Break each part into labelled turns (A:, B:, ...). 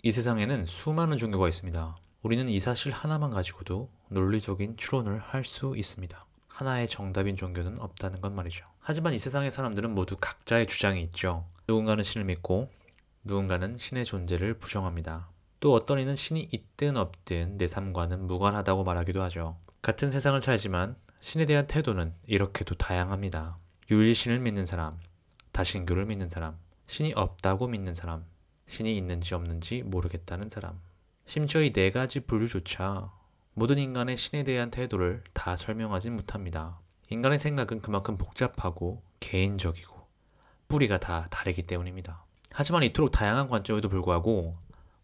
A: 이 세상에는 수많은 종교가 있습니다. 우리는 이 사실 하나만 가지고도 논리적인 추론을 할 수 있습니다. 하나의 정답인 종교는 없다는 것 말이죠. 하지만 이 세상의 사람들은 모두 각자의 주장이 있죠. 누군가는 신을 믿고 누군가는 신의 존재를 부정합니다. 또 어떤 이는 신이 있든 없든 내 삶과는 무관하다고 말하기도 하죠. 같은 세상을 살지만 신에 대한 태도는 이렇게도 다양합니다. 유일신을 믿는 사람, 다신교를 믿는 사람, 신이 없다고 믿는 사람, 신이 있는지 없는지 모르겠다는 사람. 심지어 이 네 가지 분류조차 모든 인간의 신에 대한 태도를 다 설명하지 못합니다. 인간의 생각은 그만큼 복잡하고 개인적이고 뿌리가 다 다르기 때문입니다. 하지만 이토록 다양한 관점에도 불구하고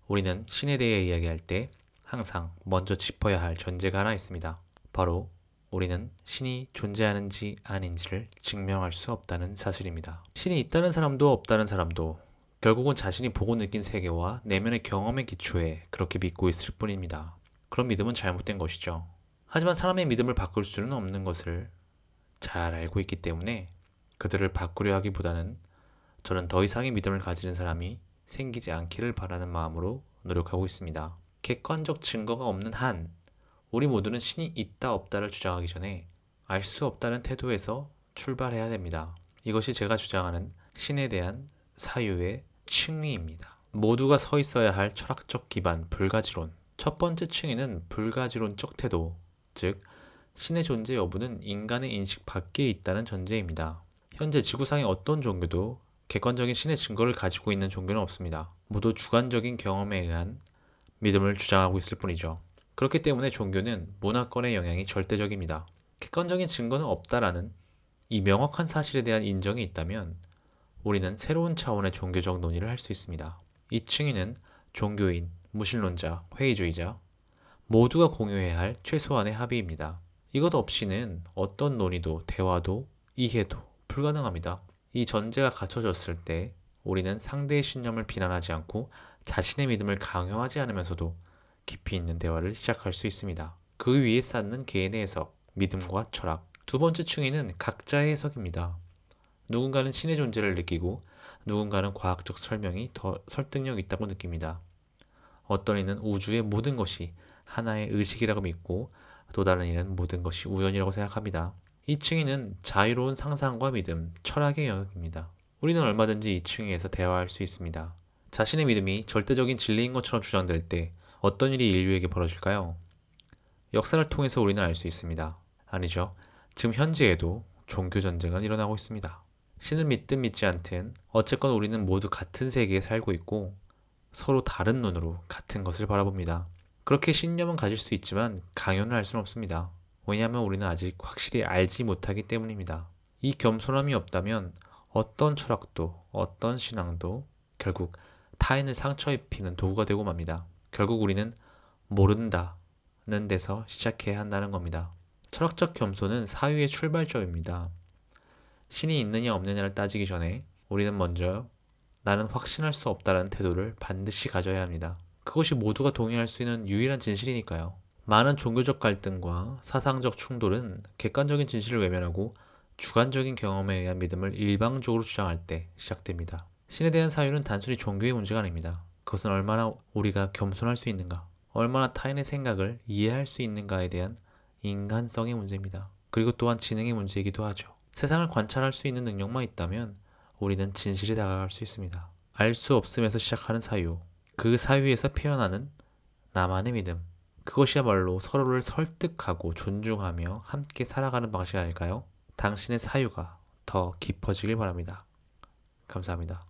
A: 우리는 신에 대해 이야기할 때 항상 먼저 짚어야 할 전제가 하나 있습니다. 바로 우리는 신이 존재하는지 아닌지를 증명할 수 없다는 사실입니다. 신이 있다는 사람도 없다는 사람도 결국은 자신이 보고 느낀 세계와 내면의 경험의 기초에 그렇게 믿고 있을 뿐입니다. 그런 믿음은 잘못된 것이죠. 하지만 사람의 믿음을 바꿀 수는 없는 것을 잘 알고 있기 때문에 그들을 바꾸려 하기보다는 저는 더 이상의 믿음을 가지는 사람이 생기지 않기를 바라는 마음으로 노력하고 있습니다. 객관적 증거가 없는 한 우리 모두는 신이 있다 없다를 주장하기 전에 알 수 없다는 태도에서 출발해야 됩니다. 이것이 제가 주장하는 신에 대한 사유의 층위입니다. 모두가 서 있어야 할 철학적 기반 불가지론. 첫 번째 층위는 불가지론적 태도, 즉 신의 존재 여부는 인간의 인식 밖에 있다는 전제입니다. 현재 지구상의 어떤 종교도 객관적인 신의 증거를 가지고 있는 종교는 없습니다. 모두 주관적인 경험에 의한 믿음을 주장하고 있을 뿐이죠. 그렇기 때문에 종교는 문화권의 영향이 절대적입니다. 객관적인 증거는 없다라는 이 명확한 사실에 대한 인정이 있다면 우리는 새로운 차원의 종교적 논의를 할 수 있습니다. 이 층위는 종교인, 무신론자, 회의주의자 모두가 공유해야 할 최소한의 합의입니다. 이것 없이는 어떤 논의도 대화도 이해도 불가능합니다. 이 전제가 갖춰졌을 때 우리는 상대의 신념을 비난하지 않고 자신의 믿음을 강요하지 않으면서도 깊이 있는 대화를 시작할 수 있습니다. 그 위에 쌓는 개인의 해석, 믿음과 철학. 두 번째 층위는 각자의 해석입니다. 누군가는 신의 존재를 느끼고 누군가는 과학적 설명이 더 설득력 있다고 느낍니다. 어떤 이는 우주의 모든 것이 하나의 의식이라고 믿고 또 다른 이는 모든 것이 우연이라고 생각합니다. 이 층위는 자유로운 상상과 믿음, 철학의 영역입니다. 우리는 얼마든지 이 층위에서 대화할 수 있습니다. 자신의 믿음이 절대적인 진리인 것처럼 주장될 때 어떤 일이 인류에게 벌어질까요? 역사를 통해서 우리는 알 수 있습니다. 아니죠. 지금 현재에도 종교 전쟁은 일어나고 있습니다. 신을 믿든 믿지 않든 어쨌건 우리는 모두 같은 세계에 살고 있고 서로 다른 눈으로 같은 것을 바라봅니다. 그렇게 신념은 가질 수 있지만 강요는 할 수는 없습니다. 왜냐하면 우리는 아직 확실히 알지 못하기 때문입니다. 이 겸손함이 없다면 어떤 철학도 어떤 신앙도 결국 타인을 상처 입히는 도구가 되고 맙니다. 결국 우리는 모른다는 데서 시작해야 한다는 겁니다. 철학적 겸손은 사유의 출발점입니다. 신이 있느냐 없느냐를 따지기 전에 우리는 먼저 나는 확신할 수 없다는 태도를 반드시 가져야 합니다. 그것이 모두가 동의할 수 있는 유일한 진실이니까요. 많은 종교적 갈등과 사상적 충돌은 객관적인 진실을 외면하고 주관적인 경험에 의한 믿음을 일방적으로 주장할 때 시작됩니다. 신에 대한 사유는 단순히 종교의 문제가 아닙니다. 그것은 얼마나 우리가 겸손할 수 있는가, 얼마나 타인의 생각을 이해할 수 있는가에 대한 인간성의 문제입니다. 그리고 또한 지능의 문제이기도 하죠. 세상을 관찰할 수 있는 능력만 있다면 우리는 진실에 다가갈 수 있습니다. 알 수 없음에서 시작하는 사유, 그 사유에서 피어나는 나만의 믿음, 그것이야말로 서로를 설득하고 존중하며 함께 살아가는 방식 아닐까요? 당신의 사유가 더 깊어지길 바랍니다. 감사합니다.